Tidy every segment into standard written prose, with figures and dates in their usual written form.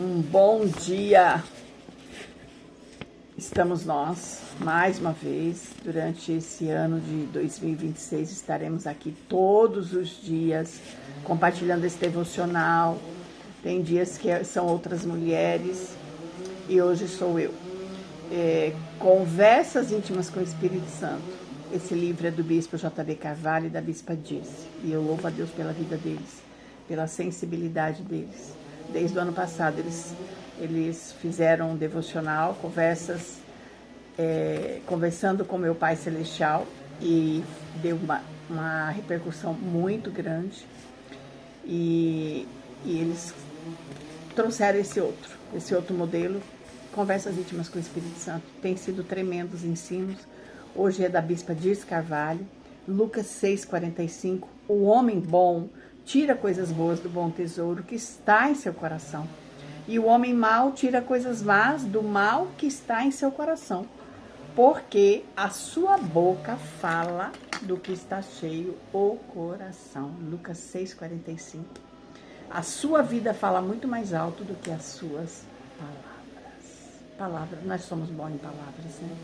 Um bom dia. Estamos nós, mais uma vez, durante esse ano de 2026, estaremos aqui todos os dias, compartilhando esse devocional. Tem dias que são outras mulheres e hoje sou eu. Conversas íntimas com o Espírito Santo. Esse livro é do Bispo J.B. Carvalho e da Bispa Disse. E eu louvo a Deus pela vida deles, pela sensibilidade deles. Desde o ano passado eles fizeram um devocional, conversando com meu Pai Celestial, e deu uma repercussão muito grande. E eles trouxeram esse outro modelo, Conversas Íntimas com o Espírito Santo. Tem sido tremendos ensinos. Hoje é da Bispa Disse Carvalho, Lucas 6,45. O homem bom tira coisas boas do bom tesouro que está em seu coração. E o homem mau tira coisas más do mal que está em seu coração. Porque a sua boca fala do que está cheio o coração. Lucas 6,45. A sua vida fala muito mais alto do que as suas palavras. Nós somos bons em palavras, né?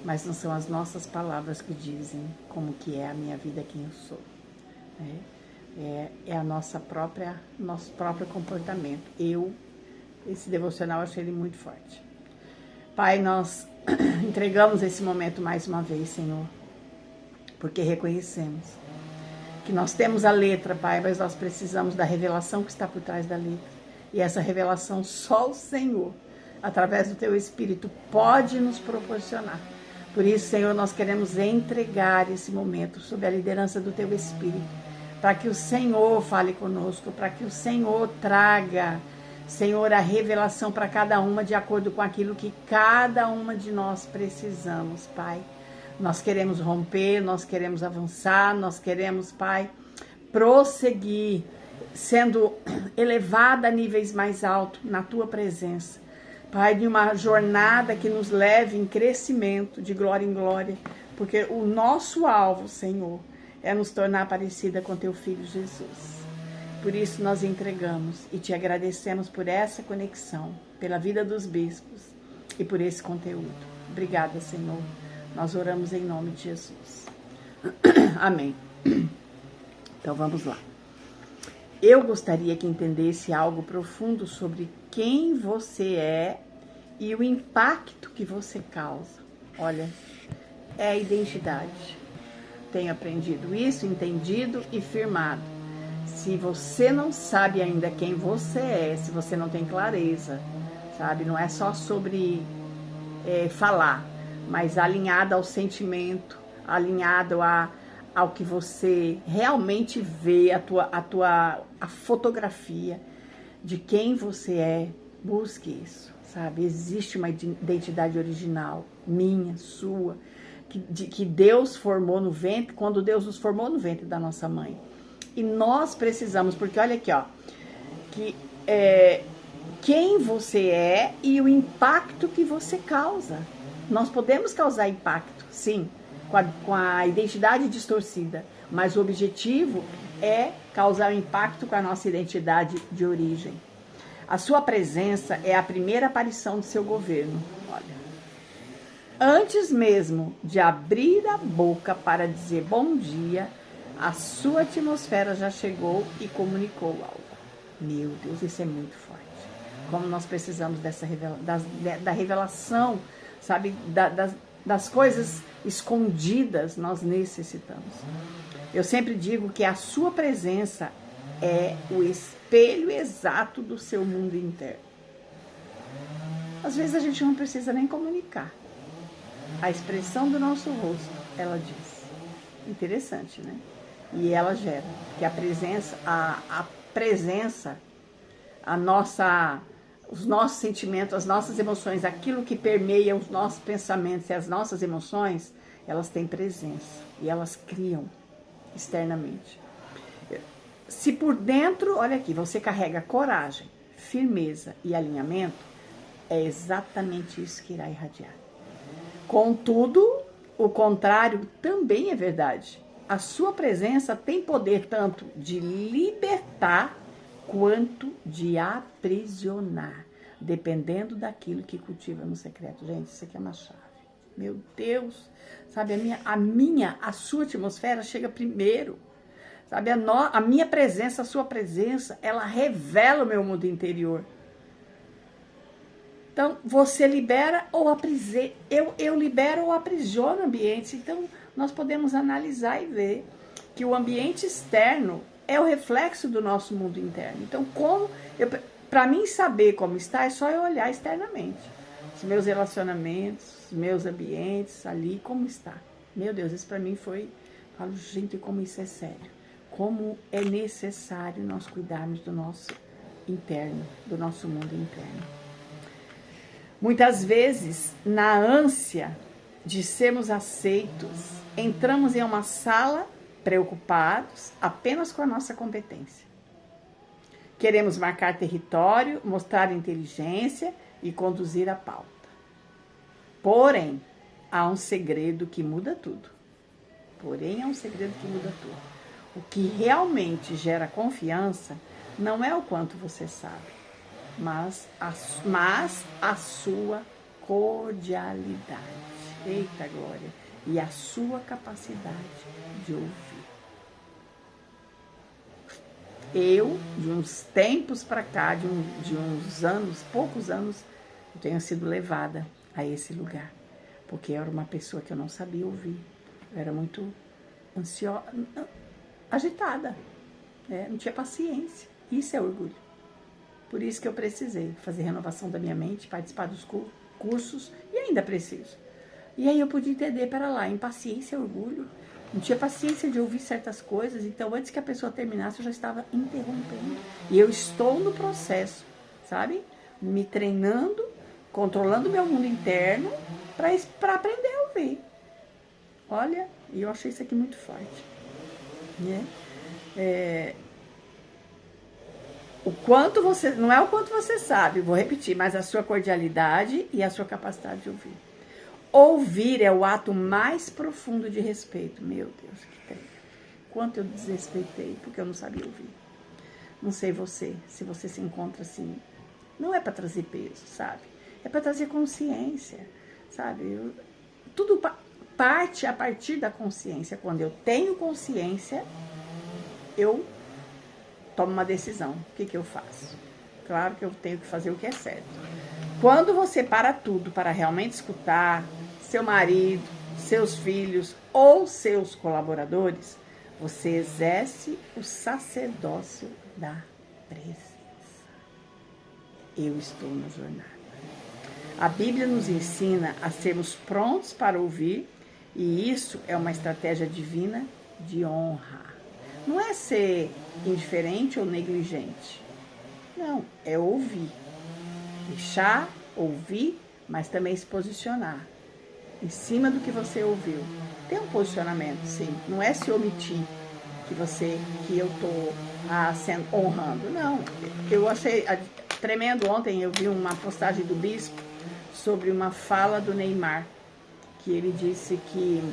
Mas não são as nossas palavras que dizem como que é a minha vida, quem eu sou. É a nosso próprio comportamento. Esse devocional, eu achei ele muito forte. Pai, nós entregamos esse momento mais uma vez, Senhor, porque reconhecemos que nós temos a letra, Pai, mas nós precisamos da revelação que está por trás da letra. E essa revelação só o Senhor, através do Teu Espírito, pode nos proporcionar. Por isso, Senhor, nós queremos entregar esse momento sob a liderança do Teu Espírito, para que o Senhor fale conosco, para que o Senhor traga, Senhor, a revelação para cada uma de acordo com aquilo que cada uma de nós precisamos, Pai. Nós queremos romper, nós queremos avançar, nós queremos, Pai, prosseguir, sendo elevada a níveis mais altos na Tua presença. Pai, de uma jornada que nos leve em crescimento, de glória em glória, porque o nosso alvo, Senhor, é nos tornar parecida com Teu Filho Jesus. Por isso nós entregamos e Te agradecemos por essa conexão, pela vida dos bispos e por esse conteúdo. Obrigada, Senhor. Nós oramos em nome de Jesus. Amém. Então vamos lá. Eu gostaria que entendesse algo profundo sobre quem você é e o impacto que você causa. Olha, é a identidade. Tenho aprendido isso, entendido e firmado. Se você não sabe ainda quem você é, se você não tem clareza, sabe? Não é só sobre falar, mas alinhado ao sentimento, alinhado ao que você realmente vê, a fotografia de quem você é. Busque isso, sabe? Existe uma identidade original, minha, sua, que Deus formou no ventre, quando Deus nos formou no ventre da nossa mãe. E nós precisamos, porque olha aqui, ó, quem você é e o impacto que você causa. Nós podemos causar impacto, sim, com a identidade distorcida, mas o objetivo é causar impacto com a nossa identidade de origem. A sua presença é a primeira aparição do seu governo. Olha, antes mesmo de abrir a boca para dizer bom dia, a sua atmosfera já chegou e comunicou algo. Meu Deus, isso é muito forte. Como nós precisamos da revelação, sabe, das coisas escondidas, nós necessitamos. Eu sempre digo que a sua presença é o espelho exato do seu mundo interno. Às vezes a gente não precisa nem comunicar. A expressão do nosso rosto, ela diz. Interessante, né? E ela gera, que a presença, os nossos sentimentos, as nossas emoções, aquilo que permeia os nossos pensamentos e as nossas emoções, elas têm presença e elas criam externamente. Se por dentro, olha aqui, você carrega coragem, firmeza e alinhamento, é exatamente isso que irá irradiar. Contudo, o contrário também é verdade. A sua presença tem poder tanto de libertar quanto de aprisionar, dependendo daquilo que cultiva no secreto. Gente, isso aqui é uma chave. Meu Deus, sabe, a sua atmosfera chega primeiro. Sabe, a minha presença, a sua presença, ela revela o meu mundo interior. Então, você libera ou aprisiona, eu libero ou aprisiono ambientes. Então, nós podemos analisar e ver que o ambiente externo é o reflexo do nosso mundo interno. Então, para mim saber como está, é só eu olhar externamente. Os meus relacionamentos, os meus ambientes ali, como está. Meu Deus, isso para mim foi... Falo, gente, como isso é sério. Como é necessário nós cuidarmos do nosso interno, do nosso mundo interno. Muitas vezes, na ânsia de sermos aceitos, entramos em uma sala preocupados apenas com a nossa competência. Queremos marcar território, mostrar inteligência e conduzir a pauta. Porém, há um segredo que muda tudo. O que realmente gera confiança não é o quanto você sabe, mas a sua cordialidade. Eita glória! E a sua capacidade de ouvir. Eu, de uns tempos para cá, de uns anos, poucos anos, eu tenho sido levada a esse lugar. Porque eu era uma pessoa que eu não sabia ouvir. Eu era muito ansiosa, agitada. Não tinha paciência. Isso é orgulho. Por isso que eu precisei fazer renovação da minha mente, participar dos cursos, e ainda preciso. E aí eu pude entender, para lá, impaciência é orgulho. Não tinha paciência de ouvir certas coisas, então antes que a pessoa terminasse, eu já estava interrompendo. E eu estou no processo, sabe? Me treinando, controlando meu mundo interno, para aprender a ouvir. Olha, e eu achei isso aqui muito forte. Né? O quanto você, não é o quanto você sabe, vou repetir, mas a sua cordialidade e a sua capacidade de ouvir. Ouvir é o ato mais profundo de respeito. Meu Deus, que incrível. Quanto eu desrespeitei, porque eu não sabia ouvir. Não sei você, se você se encontra assim. Não é para trazer peso, sabe? É para trazer consciência, sabe? Tudo parte a partir da consciência. Quando eu tenho consciência, eu tomo uma decisão. O que eu faço? Claro que eu tenho que fazer o que é certo. Quando você para tudo para realmente escutar seu marido, seus filhos ou seus colaboradores, você exerce o sacerdócio da presença. Eu estou na jornada. A Bíblia nos ensina a sermos prontos para ouvir, e isso é uma estratégia divina de honra. Não é ser indiferente ou negligente. Não, é ouvir. Deixar, ouvir, mas também se posicionar em cima do que você ouviu. Tem um posicionamento, sim. Não é se omitir que eu estou honrando. Não, eu achei tremendo. Ontem eu vi uma postagem do bispo sobre uma fala do Neymar, que ele disse que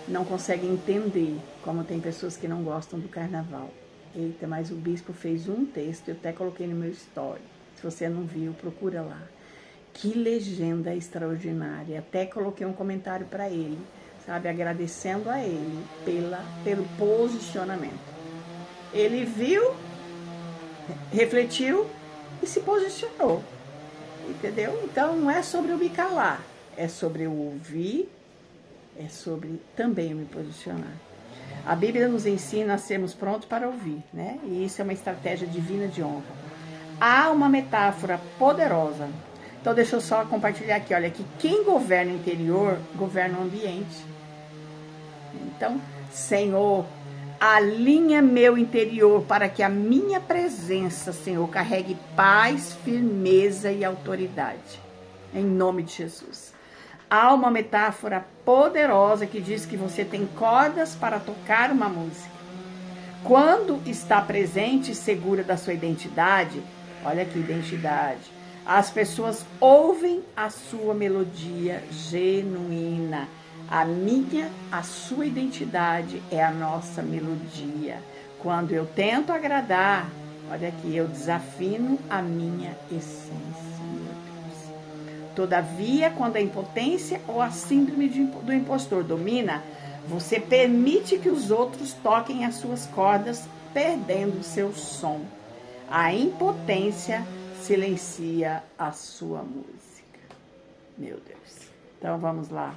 não consegue entender como tem pessoas que não gostam do carnaval. Eita, mas o bispo fez um texto, eu até coloquei no meu story. Se você não viu, procura lá. Que legenda extraordinária. Até coloquei um comentário para ele, sabe? Agradecendo a ele pelo posicionamento. Ele viu, refletiu e se posicionou. Entendeu? Então, não é sobre eu me calar. É sobre eu ouvir, é sobre também eu me posicionar. A Bíblia nos ensina a sermos prontos para ouvir, né? E isso é uma estratégia divina de honra. Há uma metáfora poderosa. Então, deixa eu só compartilhar aqui. Olha, que quem governa o interior, governa o ambiente. Então, Senhor, alinha meu interior para que a minha presença, Senhor, carregue paz, firmeza e autoridade. Em nome de Jesus. Há uma metáfora poderosa que diz que você tem cordas para tocar uma música. Quando está presente e segura da sua identidade, olha que identidade, as pessoas ouvem a sua melodia genuína. A sua identidade é a nossa melodia. Quando eu tento agradar, Olha aqui, eu desafino a minha essência, meu Deus. Todavia, quando a impotência ou a síndrome do impostor domina, você permite que os outros toquem as suas cordas, perdendo o seu som. A impotência silencia a sua música. Meu Deus. Então, vamos lá.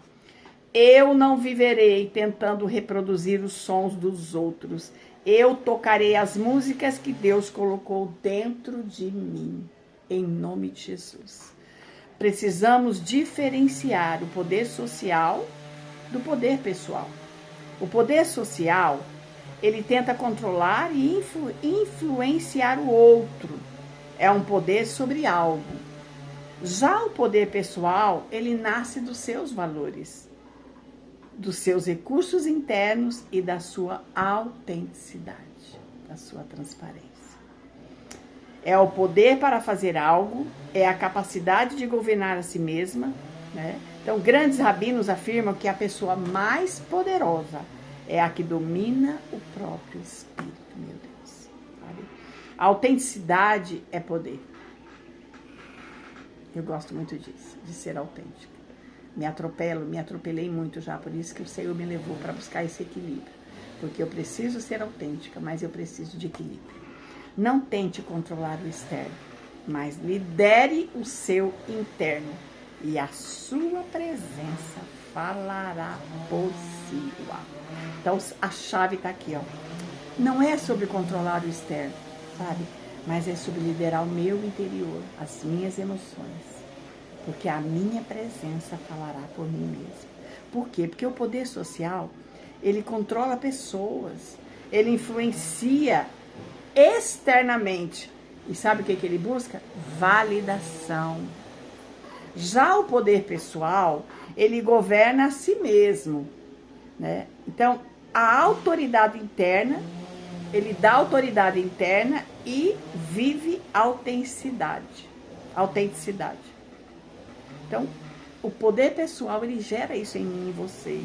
Eu não viverei tentando reproduzir os sons dos outros. Eu tocarei as músicas que Deus colocou dentro de mim, em nome de Jesus. Precisamos diferenciar o poder social do poder pessoal. O poder social, ele tenta controlar e influenciar o outro. É um poder sobre algo. Já o poder pessoal, ele nasce dos seus valores, dos seus recursos internos e da sua autenticidade, da sua transparência. É o poder para fazer algo, é a capacidade de governar a si mesma, né? Então, grandes rabinos afirmam que a pessoa mais poderosa é a que domina o próprio espírito, meu Deus. Sabe? A autenticidade é poder. Eu gosto muito disso, de ser autêntica. Me atropelei muito já, por isso que o Senhor me levou para buscar esse equilíbrio. Porque eu preciso ser autêntica, mas eu preciso de equilíbrio. Não tente controlar o externo, mas lidere o seu interno. E a sua presença falará por si. Então, a chave está aqui, ó. Não é sobre controlar o externo, sabe? Mas é sobre liderar o meu interior, as minhas emoções. Porque a minha presença falará por mim mesmo. Por quê? Porque o poder social, ele controla pessoas, ele influencia externamente. E sabe o que ele busca? Validação. Já o poder pessoal, ele governa a si mesmo, né? Então, a autoridade interna, ele dá autoridade interna e vive autenticidade. Então, o poder pessoal, ele gera isso em mim e em você,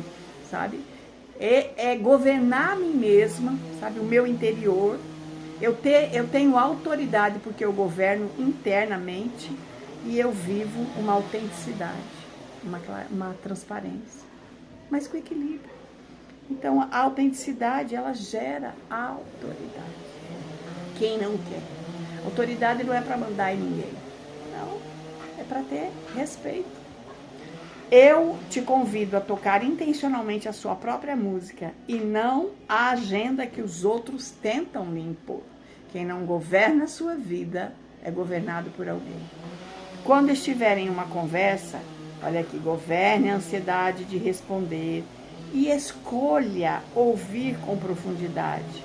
sabe? É governar a mim mesma, sabe? O meu interior. Eu tenho autoridade porque eu governo internamente e eu vivo uma autenticidade, uma transparência, mas com equilíbrio. Então, a autenticidade, ela gera autoridade. Quem não quer? Autoridade não é para mandar em ninguém. Não, é para ter respeito. Eu te convido a tocar intencionalmente a sua própria música e não a agenda que os outros tentam lhe impor. Quem não governa a sua vida é governado por alguém. Quando estiver em uma conversa, olha aqui, governe a ansiedade de responder e escolha ouvir com profundidade.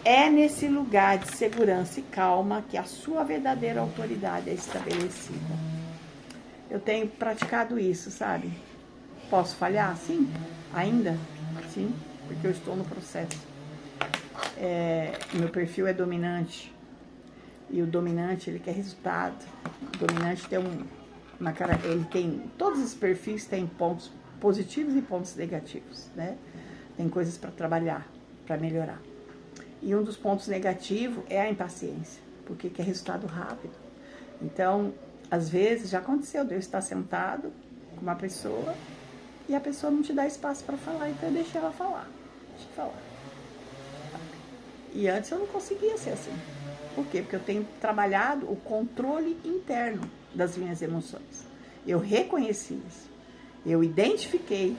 É nesse lugar de segurança e calma que a sua verdadeira autoridade é estabelecida. Eu tenho praticado isso, sabe? Posso falhar? Sim. Ainda? Sim, porque eu estou no processo. Meu perfil é dominante. E o dominante, ele quer resultado. O dominante tem ele tem, todos os perfis têm pontos positivos e pontos negativos, né? Tem coisas para trabalhar, para melhorar. E um dos pontos negativos é a impaciência, porque quer resultado rápido. Então, às vezes, já aconteceu de eu estar sentado com uma pessoa e a pessoa não te dá espaço para falar, então eu deixei ela falar. Deixa eu falar. E antes eu não conseguia ser assim. Por quê? Porque eu tenho trabalhado o controle interno das minhas emoções. Eu reconheci isso. Eu identifiquei,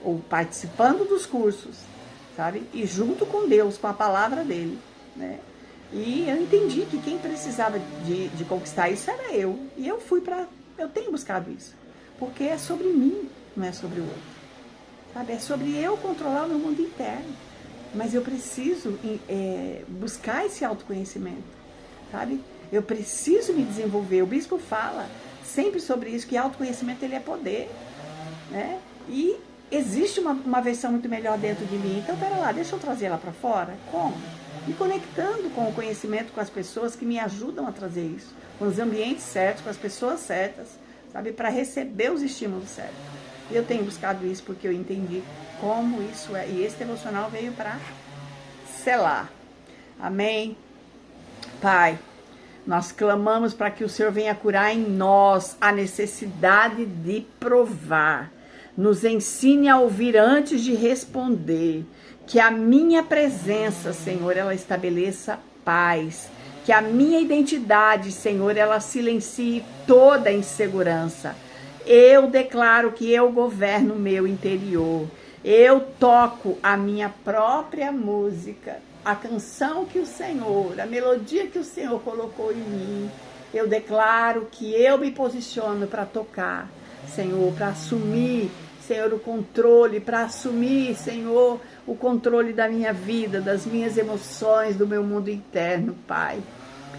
ou participando dos cursos, sabe? E junto com Deus, com a palavra dele, né? E eu entendi que quem precisava de conquistar isso era eu. E eu tenho buscado isso. Porque é sobre mim, não é sobre o outro. Sabe? É sobre eu controlar o meu mundo interno. Mas eu preciso buscar esse autoconhecimento, sabe? Eu preciso me desenvolver. O bispo fala sempre sobre isso, que autoconhecimento ele é poder, né? E existe uma versão muito melhor dentro de mim. Então, pera lá, deixa eu trazer ela para fora. Como? Me conectando com o conhecimento, com as pessoas que me ajudam a trazer isso, com os ambientes certos, com as pessoas certas, sabe? Para receber os estímulos certos. E eu tenho buscado isso porque eu entendi como isso é. E esse devocional veio para selar. Amém? Pai, nós clamamos para que o Senhor venha curar em nós a necessidade de provar. Nos ensine a ouvir antes de responder. Que a minha presença, Senhor, ela estabeleça paz. Que a minha identidade, Senhor, ela silencie toda a insegurança. Eu declaro que eu governo o meu interior. Eu toco a minha própria música. A canção que o Senhor, a melodia que o Senhor colocou em mim, eu declaro que eu me posiciono para tocar, Senhor, para assumir, Senhor, o controle, para assumir, Senhor, o controle da minha vida, das minhas emoções, do meu mundo interno, Pai.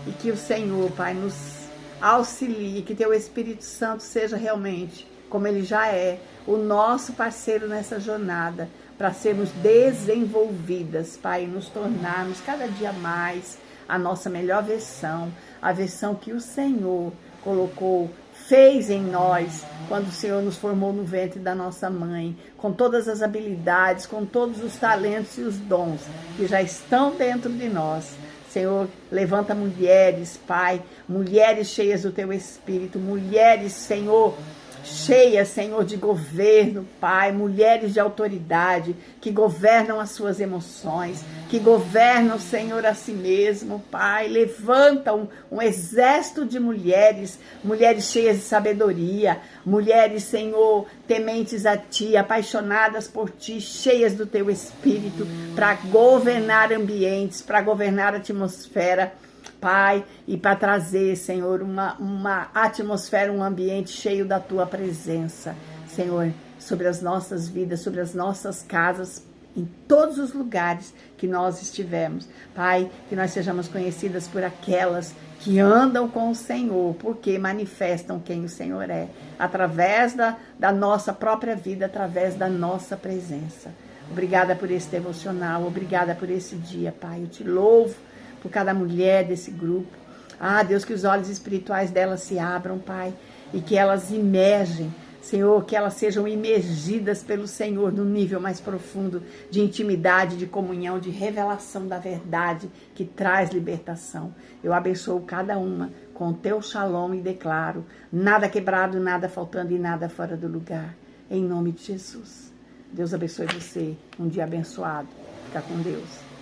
E que o Senhor, Pai, nos auxilie, que Teu Espírito Santo seja realmente, como Ele já é, o nosso parceiro nessa jornada, para sermos desenvolvidas, Pai, e nos tornarmos cada dia mais a nossa melhor versão, a versão que o Senhor colocou, fez em nós, quando o Senhor nos formou no ventre da nossa mãe, com todas as habilidades, com todos os talentos e os dons que já estão dentro de nós. Senhor, levanta mulheres, Pai, mulheres cheias do Teu Espírito, mulheres, Senhor, cheias, Senhor, de governo, Pai, mulheres de autoridade, que governam as suas emoções, que governam, Senhor, a si mesmo, Pai. Levanta um exército de mulheres, mulheres cheias de sabedoria, mulheres, Senhor, tementes a Ti, apaixonadas por Ti, cheias do Teu Espírito, para governar ambientes, para governar a atmosfera, Pai, e para trazer, Senhor, uma atmosfera, um ambiente cheio da Tua presença, Senhor, sobre as nossas vidas, sobre as nossas casas, em todos os lugares que nós estivermos. Pai, que nós sejamos conhecidas por aquelas que andam com o Senhor, porque manifestam quem o Senhor é, através da nossa própria vida, através da nossa presença. Obrigada por esse devocional, obrigada por esse dia, Pai. Eu Te louvo por cada mulher desse grupo. Ah, Deus, que os olhos espirituais delas se abram, Pai, e que elas imergem, Senhor, que elas sejam imergidas pelo Senhor no nível mais profundo de intimidade, de comunhão, de revelação da verdade que traz libertação. Eu abençoo cada uma com o Teu shalom e declaro nada quebrado, nada faltando e nada fora do lugar. Em nome de Jesus. Deus abençoe você. Um dia abençoado. Fica com Deus.